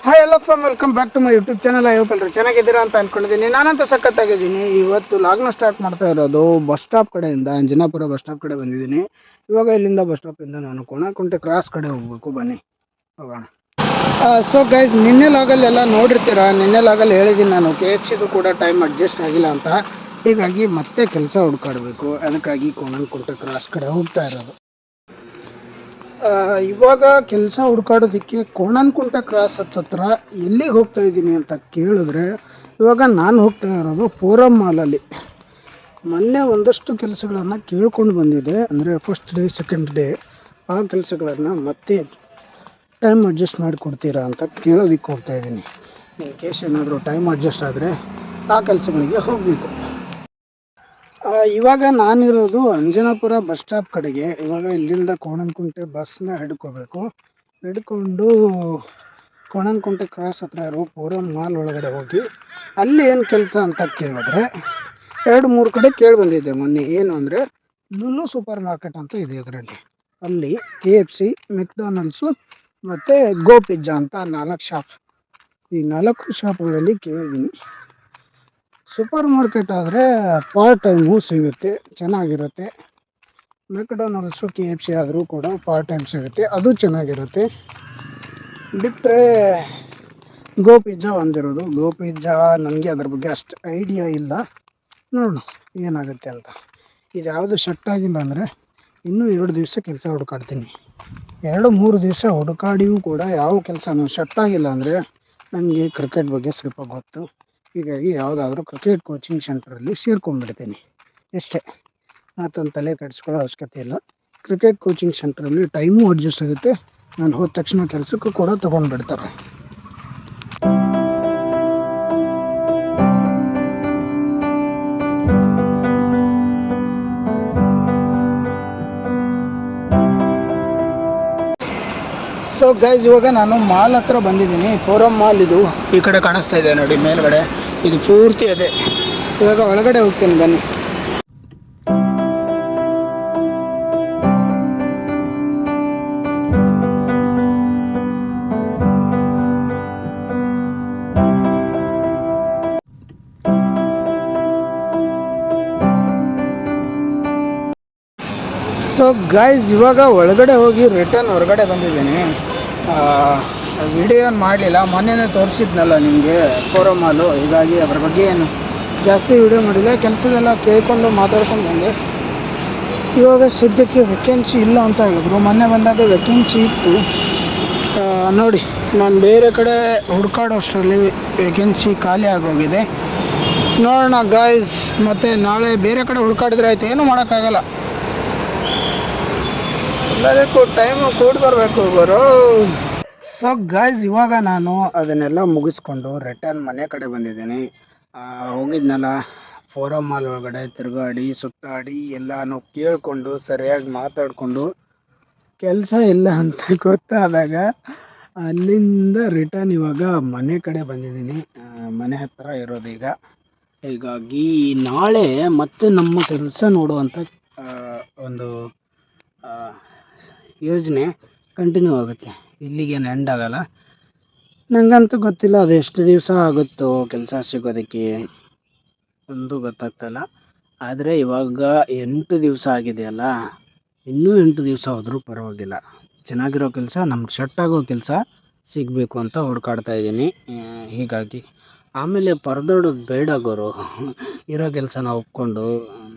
Hi ಎಲ್ಲ from welcome back to my YouTube channel. ಅಯ್ಯಪ್ಪಲ್ರಿ ಚೆನ್ನಾಗಿದ್ದೀರಾ ಅಂತ ಅನ್ಕೊಂಡಿದ್ದೀನಿ. ನಾನಂತೂ ಸಖತ್ತಾಗಿದ್ದೀನಿ. ಇವತ್ತು ಲಾಗ್ನ ಸ್ಟಾರ್ಟ್ ಮಾಡ್ತಾ ಇರೋದು ಬಸ್ ಸ್ಟಾಪ್ ಕಡೆಯಿಂದ, ಅಂಜನಾಪುರ ಬಸ್ ಸ್ಟಾಪ್ ಕಡೆ ಬಂದಿದ್ದೀನಿ. ಇವಾಗ ಇಲ್ಲಿಂದ ಬಸ್ ಸ್ಟಾಪಿಂದ ನಾನು ಕೋಣನಕುಂಟೆ ಕ್ರಾಸ್ ಕಡೆ ಹೋಗ್ಬೇಕು. ಬನ್ನಿ ಹೋಗೋಣ. ಸೊ ಗೈಸ್, ನಿನ್ನೆ ಲಾಗಲ್ಲೆಲ್ಲ ನೋಡಿರ್ತೀರ. ನಿನ್ನೆ ಲಾಗಲ್ಲಿ ಹೇಳಿದ್ದೀನಿ ನಾನು KFCದು ಕೂಡ ಟೈಮ್ ಅಡ್ಜಸ್ಟ್ ಆಗಿಲ್ಲ ಅಂತ. ಹೀಗಾಗಿ ಮತ್ತೆ ಕೆಲಸ ಹುಡ್ಕಾಡಬೇಕು. ಅದಕ್ಕಾಗಿ ಕೋಣನಕುಂಟೆ ಕ್ರಾಸ್ ಕಡೆ ಹೋಗ್ತಾ ಇರೋದು. ಇವಾಗ ಕೆಲಸ ಹುಡ್ಕಾಡೋದಕ್ಕೆ ಕೋಣನಕುಂಟೆ ಕ್ರಾಸ್ ಹತ್ತತ್ರ ಎಲ್ಲಿಗೆ ಹೋಗ್ತಾ ಇದ್ದೀನಿ ಅಂತ ಕೇಳಿದ್ರೆ, ಇವಾಗ ನಾನು ಹೋಗ್ತಾ ಇರೋದು ಫೋರಮ್ ಮಾಲಲ್ಲಿ. ಮೊನ್ನೆ ಒಂದಷ್ಟು ಕೆಲಸಗಳನ್ನು ಕೇಳ್ಕೊಂಡು ಬಂದಿದ್ದೆ, ಅಂದರೆ ಫಸ್ಟ್ ಡೇ ಸೆಕೆಂಡ್ ಡೇ. ಆ ಕೆಲಸಗಳನ್ನು ಮತ್ತೆ ಟೈಮ್ ಅಡ್ಜಸ್ಟ್ ಮಾಡಿಕೊಡ್ತೀರಾ ಅಂತ ಕೇಳೋದಕ್ಕೆ ಹೋಗ್ತಾ ಇದ್ದೀನಿ. ಇನ್ ಕೇಸ್ ಏನಾದರೂ ಟೈಮ್ ಅಡ್ಜಸ್ಟ್ ಆದರೆ ಆ ಕೆಲಸಗಳಿಗೆ ಹೋಗಬೇಕು. ಇವಾಗ ನಾನಿರೋದು ಅಂಜನಾಪುರ ಬಸ್ ಸ್ಟಾಪ್ ಕಡೆಗೆ. ಇವಾಗ ಇಲ್ಲಿಂದ ಕೋಣನಕುಂಟೆ ಬಸ್ನ ಹಿಡ್ಕೊಂಡು ಕೋಣನಕುಂಟೆ ಕ್ರಾಸ್ ಹತ್ರ ಇರೋ ಫೋರಮ್ ಮಾಲ್ ಒಳಗಡೆ ಹೋಗಿ ಅಲ್ಲಿ ಏನು ಕೆಲಸ ಅಂತ ಕೇಳಿದ್ರೆ, 2-3 ಕಡೆ ಕೇಳಿ ಬಂದಿದ್ದೆ ಮೊನ್ನೆ. ಏನು ಅಂದರೆ, ಲುಲು ಸೂಪರ್ ಮಾರ್ಕೆಟ್ ಅಂತ ಇದೆ ಅದರಲ್ಲಿ. ಅಲ್ಲಿ KFC, ಮೆಕ್ಡೊನಾಲ್ಡ್ಸು ಮತ್ತು ಗೋ ಪಿಜ್ಜಾ ಅಂತ 4 ಶಾಪ್. ಈ 4 ಶಾಪ್ಗಳಲ್ಲಿ ಕೇಳಿದ್ದೀನಿ. ಸೂಪರ್ ಮಾರ್ಕೆಟ್ ಆದರೆ ಪಾರ್ಟ್ ಟೈಮು ಸಿಗುತ್ತೆ, ಚೆನ್ನಾಗಿರುತ್ತೆ. ಮೆಕ್ಡೊನಾಲ್ಡ್ಸು KFC ಆದರೂ ಕೂಡ ಪಾರ್ಟ್ ಟೈಮ್ ಸಿಗುತ್ತೆ, ಅದು ಚೆನ್ನಾಗಿರುತ್ತೆ. ಬಿಟ್ಟರೆ ಗೋ ಪಿಜ್ಜಾ ಒಂದಿರೋದು. ಗೋ ಪಿಜ್ಜಾ ನನಗೆ ಅದ್ರ ಬಗ್ಗೆ ಅಷ್ಟು ಐಡಿಯಾ ಇಲ್ಲ. ನೋಡೋಣ ಏನಾಗುತ್ತೆ ಅಂತ. ಇದು ಯಾವುದು ಸೆಟ್ ಆಗಿಲ್ಲ ಅಂದರೆ ಇನ್ನೂ 2 ದಿವಸ ಕೆಲಸ ಹುಡುಕಾಡ್ತೀನಿ. 2-3 ದಿವಸ ಹುಡುಕಾಡಿಯೂ ಕೂಡ ಯಾವ ಕೆಲಸನೂ ಸೆಟ್ ಆಗಿಲ್ಲ ಅಂದರೆ, ನನಗೆ ಕ್ರಿಕೆಟ್ ಬಗ್ಗೆ ಸ್ವಲ್ಪ ಗೊತ್ತು. ಹೀಗಾಗಿ ಯಾವುದಾದ್ರೂ ಕ್ರಿಕೆಟ್ ಕೋಚಿಂಗ್ ಸೆಂಟ್ರಲ್ಲಿ ಸೇರ್ಕೊಂಡ್ಬಿಡ್ತೀನಿ ಅಷ್ಟೇ. ಮತ್ತೊಂದು ತಲೆ ಕೆಡಿಸ್ಕೊಳ್ಳೋ ಅವಶ್ಯಕತೆ ಇಲ್ಲ. ಕ್ರಿಕೆಟ್ ಕೋಚಿಂಗ್ ಸೆಂಟ್ರಲ್ಲಿ ಟೈಮು ಅಡ್ಜಸ್ಟ್ ಆಗುತ್ತೆ. ನಾನು ಹೋದ ತಕ್ಷಣ ಕೆಲಸಕ್ಕೂ ಕೂಡ ತೊಗೊಂಡ್ಬಿಡ್ತಾರೆ. ಸೊ ಗೈಸ್, ಇವಾಗ ನಾನು ಮಾಲ್ ಹತ್ರ ಬಂದಿದ್ದೀನಿ. ಫೋರಮ್ ಮಾಲ್ ಇದು. ಈ ಕಡೆ ಕಾಣಿಸ್ತಾ ಇದೆ ನೋಡಿ ಮೇಲ್ಗಡೆ, ಇದು ಪೂರ್ತಿ ಅದೇ. ಇವಾಗ ಒಳಗಡೆ ಹೋಗ್ತೀನಿ ಬನ್ನಿ. ಸೊ ಗೈಸ್, ಇವಾಗ ಒಳಗಡೆ ಹೋಗಿ ರಿಟರ್ನ್ ಹೊರಗಡೆ ಬಂದಿದ್ದೀನಿ. ವಿಡಿಯೋ ಏನು ಮಾಡಲಿಲ್ಲ, ಮೊನ್ನೆನೇ ತೋರಿಸಿದ್ನಲ್ಲ ನಿಮಗೆ ಫೋರಮ್ ಮಾಲು. ಹೀಗಾಗಿ ಅದ್ರ ಬಗ್ಗೆ ಏನು ಜಾಸ್ತಿ ವಿಡಿಯೋ ಮಾಡಿಲ್ಲ. ಕೆಲಸದೆಲ್ಲ ಕೇಳ್ಕೊಂಡು ಮಾತಾಡ್ಕೊಂಡು ಬಂದೆ. ಇವಾಗ ಸದ್ಯಕ್ಕೆ ವೇಕೆನ್ಸಿ ಇಲ್ಲ ಅಂತ ಹೇಳಿದ್ರು. ಮೊನ್ನೆ ಬಂದಾಗ ವೇಕೆನ್ಸಿ ಇತ್ತು. ನೋಡಿ, ನಾನು ಬೇರೆ ಕಡೆ ಹುಡ್ಕಾಡೋ ಅಷ್ಟರಲ್ಲಿ ವೇಕೆನ್ಸಿ ಖಾಲಿ ಆಗೋಗಿದೆ. ನೋಡೋಣ ಗಾಯ್ಸ್, ಮತ್ತು ನಾಳೆ ಬೇರೆ ಕಡೆ ಹುಡ್ಕಾಡಿದ್ರೆ ಆಯ್ತು, ಏನೂ ಮಾಡೋಕ್ಕಾಗಲ್ಲ. ಎಲ್ಲದಕ್ಕೂ ಟೈಮು ಕೂಡಿ ಬರಬೇಕು ಬರೋ. ಸೊ ಗಾಯ್ಸ್, ಇವಾಗ ನಾನು ಅದನ್ನೆಲ್ಲ ಮುಗಿಸ್ಕೊಂಡು ರಿಟರ್ನ್ ಮನೆ ಕಡೆ ಬಂದಿದ್ದೀನಿ. ಹೋಗಿದ್ನಲ್ಲ ಫೋರಮ್ ಮಾಲ್ ಒಳಗಡೆ ತಿರುಗಾಡಿ ಸುತ್ತಾಡಿ ಎಲ್ಲನೂ ಕೇಳಿಕೊಂಡು ಸರಿಯಾಗಿ ಮಾತಾಡಿಕೊಂಡು ಕೆಲಸ ಇಲ್ಲ ಅಂತ ಗೊತ್ತಾದಾಗ ಅಲ್ಲಿಂದ ರಿಟರ್ನ್ ಇವಾಗ ಮನೆ ಕಡೆ ಬಂದಿದ್ದೀನಿ. ಮನೆ ಹತ್ತಿರ ಇರೋದೀಗ. ಹೀಗಾಗಿ ನಾಳೆ ಮತ್ತೆ ನಮ್ಮ ಕೆಲಸ ನೋಡುವಂಥ ಒಂದು ಯೋಜನೆ ಕಂಟಿನ್ಯೂ ಆಗುತ್ತೆ. ಇಲ್ಲಿಗೇನು ಎಂಡ್ ಆಗೋಲ್ಲ. ನನಗಂತೂ ಗೊತ್ತಿಲ್ಲ ಅದು ಎಷ್ಟು ದಿವಸ ಆಗುತ್ತೋ ಕೆಲಸ ಸಿಗೋದಕ್ಕೆ, ಒಂದು ಗೊತ್ತಾಗ್ತಾಯಿಲ್ಲ. ಆದರೆ ಇವಾಗ 8 ದಿವಸ ಆಗಿದೆಯಲ್ಲ, ಇನ್ನೂ 8 ದಿವಸ ಹೋದರೂ ಪರವಾಗಿಲ್ಲ. ಚೆನ್ನಾಗಿರೋ ಕೆಲಸ, ನಮ್ಗೆ ಸೆಟ್ ಆಗೋ ಕೆಲಸ ಸಿಗಬೇಕು ಅಂತ ಹುಡ್ಕಾಡ್ತಾ ಇದ್ದೀನಿ. ಹೀಗಾಗಿ ಆಮೇಲೆ ಪರದಾಡೋದು ಬೇಡ ಗುರು. ಇರೋ ಕೆಲಸನ ಒಪ್ಕೊಂಡು,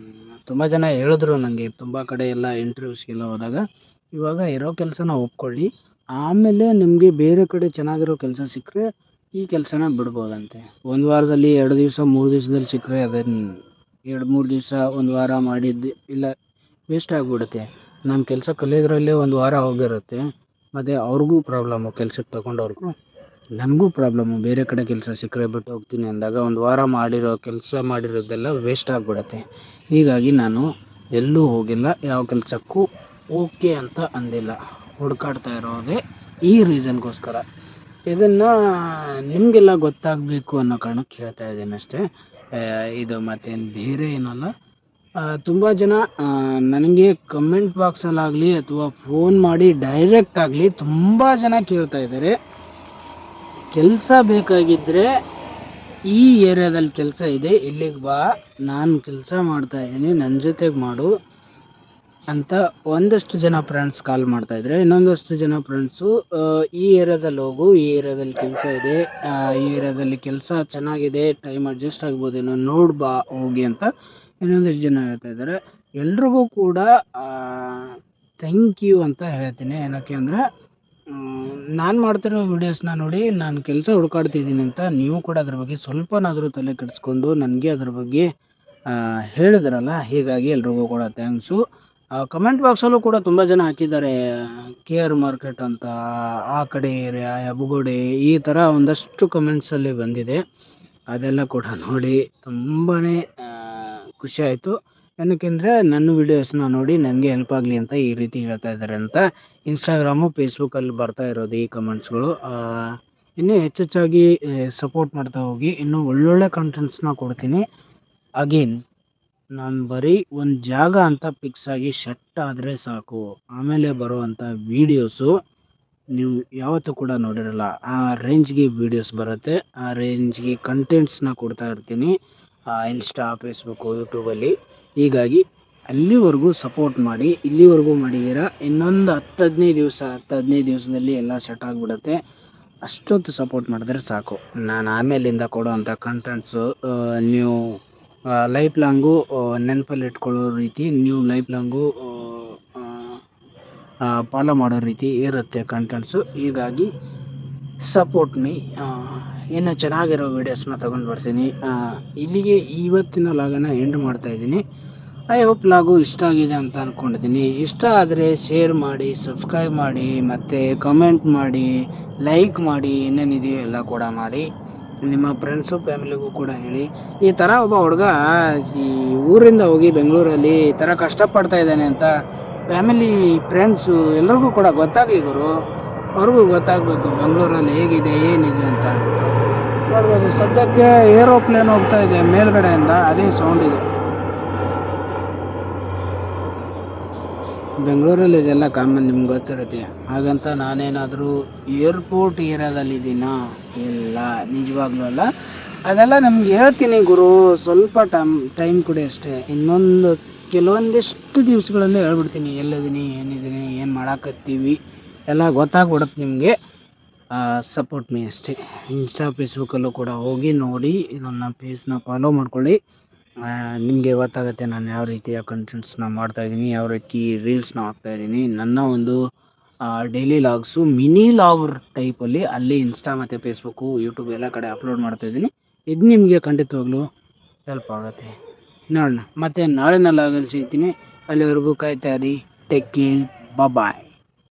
ತುಂಬ ಜನ ಹೇಳಿದ್ರು ನನಗೆ, ತುಂಬ ಕಡೆ ಎಲ್ಲ ಇಂಟರ್ವ್ಯೂಸ್ಗೆಲ್ಲ ಹೋದಾಗ, ಇವಾಗ ಇರೋ ಕೆಲಸನ ಒಪ್ಕೊಳ್ಳಿ, ಆಮೇಲೆ ನಿಮಗೆ ಬೇರೆ ಕಡೆ ಚೆನ್ನಾಗಿರೋ ಕೆಲಸ ಸಿಕ್ಕರೆ ಈ ಕೆಲಸನ ಬಿಡ್ಬೋದಂತೆ. 1 ವಾರದಲ್ಲಿ 2 ದಿವಸ 3 ದಿವಸದಲ್ಲಿ ಸಿಕ್ಕರೆ ಅದೇನು 2-3 ದಿವಸ 1 ವಾರ ಮಾಡಿದ್ದು ಇಲ್ಲ, ವೇಸ್ಟ್ ಆಗಿಬಿಡುತ್ತೆ. ನಮ್ಮ ಕೆಲಸ ಕಲಿಯೋದ್ರಲ್ಲೇ 1 ವಾರ ಹೋಗಿರುತ್ತೆ. ಮತ್ತು ಅವ್ರಿಗೂ ಪ್ರಾಬ್ಲಮ್ಮು, ಕೆಲ್ಸಕ್ಕೆ ತೊಗೊಂಡವ್ರಿಗೂ, ನನಗೂ ಪ್ರಾಬ್ಲಮ್ಮು. ಬೇರೆ ಕಡೆ ಕೆಲಸ ಸಿಕ್ಕರೆ ಬಿಟ್ಟು ಹೋಗ್ತೀನಿ ಅಂದಾಗ 1 ವಾರ ಕೆಲಸ ಮಾಡಿರೋದೆಲ್ಲ ವೇಸ್ಟ್ ಆಗಿಬಿಡುತ್ತೆ. ಹೀಗಾಗಿ ನಾನು ಎಲ್ಲೂ ಹೋಗಿಲ್ಲ, ಯಾವ ಕೆಲಸಕ್ಕೂ ಓಕೆ ಅಂತ ಅಂದಿಲ್ಲ. ಹುಡ್ಕಾಡ್ತಾ ಇರೋದೇ ಈ ರೀಸನ್ಗೋಸ್ಕರ. ಇದನ್ನು ನಿಮಗೆಲ್ಲ ಗೊತ್ತಾಗಬೇಕು ಅನ್ನೋ ಕಾರಣಕ್ಕೆ ಹೇಳ್ತಾ ಇದ್ದೀನಿ ಅಷ್ಟೇ. ಇದು ಮತ್ತೇನು ಬೇರೆ ಏನಲ್ಲ. ತುಂಬ ಜನ ನನಗೆ ಕಮೆಂಟ್ ಬಾಕ್ಸಲ್ಲಾಗಲಿ ಅಥವಾ ಫೋನ್ ಮಾಡಿ ಡೈರೆಕ್ಟ್ ಆಗಲಿ ತುಂಬ ಜನ ಕೇಳ್ತಾ ಇದ್ದಾರೆ, ಕೆಲಸ ಬೇಕಾಗಿದ್ದರೆ ಈ ಏರಿಯಾದಲ್ಲಿ ಕೆಲಸ ಇದೆ, ಇಲ್ಲಿಗೆ ಬಾ, ನಾನು ಕೆಲಸ ಮಾಡ್ತಾ ಇದ್ದೀನಿ, ನನ್ನ ಜೊತೆಗೆ ಮಾಡು ಅಂತ ಒಂದಷ್ಟು ಜನ ಫ್ರೆಂಡ್ಸ್ ಕಾಲ್ ಮಾಡ್ತಾ ಇದ್ರೆ, ಇನ್ನೊಂದಷ್ಟು ಜನ ಫ್ರೆಂಡ್ಸು ಈ ಏರಿಯಾದಲ್ಲಿ ಹೋಗು, ಈ ಏರಿಯಾದಲ್ಲಿ ಕೆಲಸ ಇದೆ, ಈ ಏರಿಯಾದಲ್ಲಿ ಕೆಲಸ ಚೆನ್ನಾಗಿದೆ, ಟೈಮ್ ಅಡ್ಜಸ್ಟ್ ಆಗ್ಬೋದೇನೋ, ನೋಡು ಬಾ ಹೋಗಿ ಅಂತ ಇನ್ನೊಂದಷ್ಟು ಜನ ಹೇಳ್ತಾ ಇದ್ದಾರೆ. ಎಲ್ರಿಗೂ ಕೂಡ ಥ್ಯಾಂಕ್ ಯು ಅಂತ ಹೇಳ್ತೀನಿ. ಏನಕ್ಕೆ ಅಂದರೆ ನಾನು ಮಾಡ್ತಿರೋ ವೀಡಿಯೋಸ್ನ ನೋಡಿ ನಾನು ಕೆಲಸ ಹುಡುಕಾಡ್ತಿದ್ದೀನಿ ಅಂತ ನೀವು ಕೂಡ ಅದ್ರ ಬಗ್ಗೆ ಸ್ವಲ್ಪನಾದರೂ ತಲೆ ಕೆಡಿಸ್ಕೊಂಡು ನನಗೆ ಅದ್ರ ಬಗ್ಗೆ ಹೇಳಿದ್ರಲ್ಲ, ಹೀಗಾಗಿ ಎಲ್ರಿಗೂ ಕೂಡ ಥ್ಯಾಂಕ್ಸು. ಕಮೆಂಟ್ ಬಾಕ್ಸಲ್ಲೂ ಕೂಡ ತುಂಬ ಜನ ಹಾಕಿದ್ದಾರೆ, ಕೆ ಆರ್ ಮಾರ್ಕೆಟ್ ಅಂತ, ಆ ಕಡೆ ಏರಿಯಾ, ಹೆಬ್ಬಗೋಡಿ, ಈ ಥರ ಒಂದಷ್ಟು ಕಮೆಂಟ್ಸಲ್ಲಿ ಬಂದಿದೆ. ಅದೆಲ್ಲ ಕೂಡ ನೋಡಿ ತುಂಬಾ ಖುಷಿ ಆಯಿತು. ಏನಕ್ಕೆಂದರೆ ನನ್ನ ವೀಡಿಯೋಸ್ನ ನೋಡಿ ನನಗೆ ಹೆಲ್ಪ್ ಆಗಲಿ ಅಂತ ಈ ರೀತಿ ಹೇಳ್ತಾ ಇದ್ದಾರೆ ಅಂತ. ಇನ್ಸ್ಟಾಗ್ರಾಮು, ಫೇಸ್ಬುಕ್ಕಲ್ಲಿ ಬರ್ತಾ ಇರೋದು ಈ ಕಮೆಂಟ್ಸ್ಗಳು. ಇನ್ನೂ ಹೆಚ್ಚೆಚ್ಚಾಗಿ ಸಪೋರ್ಟ್ ಮಾಡ್ತಾ ಹೋಗಿ, ಇನ್ನೂ ಒಳ್ಳೊಳ್ಳೆ ಕಂಟೆಂಟ್ಸ್ನ ಕೊಡ್ತೀನಿ. ಅಗೇನ್ ನಾನು ಬರೀ ಒಂದು ಜಾಗ ಅಂತ ಫಿಕ್ಸ್ ಆಗಿ ಸೆಟ್ ಆದರೆ ಸಾಕು, ಆಮೇಲೆ ಬರುವಂಥ ವೀಡಿಯೋಸು ನೀವು ಯಾವತ್ತೂ ಕೂಡ ನೋಡಿರಲ್ಲ. ಆ ರೇಂಜ್ಗೆ ವೀಡಿಯೋಸ್ ಬರುತ್ತೆ, ಆ ರೇಂಜ್ಗೆ ಕಂಟೆಂಟ್ಸ್ನ ಕೊಡ್ತಾ ಇರ್ತೀನಿ ಇನ್ಸ್ಟಾ, ಫೇಸ್ಬುಕ್ಕು, ಯೂಟ್ಯೂಬಲ್ಲಿ. ಹೀಗಾಗಿ ಅಲ್ಲಿವರೆಗೂ ಸಪೋರ್ಟ್ ಮಾಡಿ. ಇಲ್ಲಿವರೆಗೂ ಮಾಡಿದ್ದೀರಾ, ಇನ್ನೊಂದು 10-15 ದಿವಸದಲ್ಲಿ ಎಲ್ಲ ಸೆಟ್ ಆಗಿಬಿಡುತ್ತೆ. ಅಷ್ಟೊತ್ತು ಸಪೋರ್ಟ್ ಮಾಡಿದ್ರೆ ಸಾಕು. ನಾನು ಆಮೇಲಿಂದ ಕೊಡುವಂಥ ಕಂಟೆಂಟ್ಸು ನೀವು ಲೈಫ್ ಲಾಂಗು ನೆನಪಲ್ಲಿ ಇಟ್ಕೊಳ್ಳೋ ರೀತಿ, ನೀವು ಲೈಫ್ ಲಾಂಗು ಫಾಲೋ ಮಾಡೋ ರೀತಿ ಇರುತ್ತೆ ಕಂಟೆಂಟ್ಸು. ಹೀಗಾಗಿ ಸಪೋರ್ಟ್ ಮೀ. ಇನ್ನೂ ಚೆನ್ನಾಗಿರೋ ವೀಡಿಯೋಸ್ನ ತೊಗೊಂಡು ಬರ್ತೀನಿ. ಇಲ್ಲಿಗೆ ಇವತ್ತಿನ ಲಾಗನ್ನು ಎಂಡ್ ಮಾಡ್ತಾಯಿದ್ದೀನಿ. ಐ ಹೋಪ್ ಲಾಗು ಇಷ್ಟ ಆಗಿದೆ ಅಂತ ಅಂದ್ಕೊಂಡಿದ್ದೀನಿ. ಇಷ್ಟ ಆದರೆ ಶೇರ್ ಮಾಡಿ, ಸಬ್ಸ್ಕ್ರೈಬ್ ಮಾಡಿ, ಮತ್ತು ಕಮೆಂಟ್ ಮಾಡಿ, ಲೈಕ್ ಮಾಡಿ, ಏನೇನಿದೆಯೋ ಎಲ್ಲ ಕೂಡ ಮಾಡಿ. ನಿಮ್ಮ ಫ್ರೆಂಡ್ಸು, ಫ್ಯಾಮಿಲಿಗೂ ಕೂಡ ಹೇಳಿ. ಈ ಥರ ಒಬ್ಬ ಹುಡುಗ ಈ ಊರಿಂದ ಹೋಗಿ ಬೆಂಗಳೂರಲ್ಲಿ ಈ ಥರ ಕಷ್ಟಪಡ್ತಾ ಇದ್ದಾನೆ ಅಂತ ಫ್ಯಾಮಿಲಿ, ಫ್ರೆಂಡ್ಸು ಎಲ್ರಿಗೂ ಕೂಡ ಗೊತ್ತಾಗಲಿ ಗುರು. ಅವ್ರಿಗೂ ಗೊತ್ತಾಗಬೇಕು ಬೆಂಗಳೂರಲ್ಲಿ ಹೇಗಿದೆ, ಏನಿದೆ ಅಂತ. ನೋಡ್ಬೋದು, ಸದ್ಯಕ್ಕೆ ಏರೋಪ್ಲೇನ್ ಹೋಗ್ತಾ ಇದೆ ಮೇಲ್ಗಡೆಯಿಂದ, ಅದೇ ಸೌಂಡ್ ಇದೆ. ಬೆಂಗಳೂರಲ್ಲಿ ಇದೆಲ್ಲ ಕಾಮನ್, ನಿಮ್ಗೆ ಗೊತ್ತಿರುತ್ತೆ. ಹಾಗಂತ ನಾನೇನಾದರೂ ಏರ್ಪೋರ್ಟ್ ಏರಿಯಾದಲ್ಲಿದ್ದೀನಾ? ಇಲ್ಲ, ನಿಜವಾಗ್ಲೂ ಅಲ್ಲ. ಅದೆಲ್ಲ ನಿಮ್ಗೆ ಹೇಳ್ತೀನಿ ಗುರು, ಸ್ವಲ್ಪ ಟೈಮ್ ಕೊಡಿ ಅಷ್ಟೇ. ಇನ್ನೊಂದು ಕೆಲವೊಂದಿಷ್ಟು ದಿವಸಗಳಲ್ಲಿ ಹೇಳ್ಬಿಡ್ತೀನಿ ಎಲ್ಲಿದ್ದೀನಿ, ಏನಿದ್ದೀನಿ, ಏನು ಮಾಡಾಕತ್ತೀವಿ ಎಲ್ಲ ಗೊತ್ತಾಗ್ಬಿಡುತ್ತೆ ನಿಮಗೆ. ಸಪೋರ್ಟ್ ಮೀ ಅಷ್ಟೇ. ಇನ್ಸ್ಟಾ, ಫೇಸ್ಬುಕ್ಕಲ್ಲೂ ಕೂಡ ಹೋಗಿ ನೋಡಿ, ನನ್ನ ಪೇಜ್ನ ಫಾಲೋ ಮಾಡ್ಕೊಳ್ಳಿ. ನಿಮಗೆ ಗೊತ್ತಾಗುತ್ತೆ ನಾನು ಯಾವ ರೀತಿಯ ಕಂಟೆಂಟ್ಸ್ನ ಮಾಡ್ತಾಯಿದ್ದೀನಿ, ಯಾವ ರೀತಿ ರೀಲ್ಸ್ನ ಹಾಕ್ತಾಯಿದ್ದೀನಿ. ನನ್ನ ಒಂದು ಡೈಲಿ ಲಾಗ್ಸು ಮಿನಿ ಲಾಗ್ ಟೈಪಲ್ಲಿ ಅಲ್ಲಿ ಇನ್ಸ್ಟಾ ಮತ್ತು ಫೇಸ್ಬುಕ್ಕು, ಯೂಟ್ಯೂಬ್ ಎಲ್ಲ ಕಡೆ ಅಪ್ಲೋಡ್ ಮಾಡ್ತಾಯಿದ್ದೀನಿ. ಇದು ನಿಮಗೆ ಖಂಡಿತವಾಗ್ಲೂ ಹೆಲ್ಪ್ ಆಗುತ್ತೆ. ನೋಡೋಣ, ಮತ್ತು ನಾಳಿನ ಲಾಗಲ್ಲಿ ಸಿಗ್ತೀನಿ. ಅಲ್ಲಿವರೆಗೂ ಕಾಯ್ತಾ ಇರಿ. ಟೇಕ್ ಕೇರ್, ಬಾಯ್.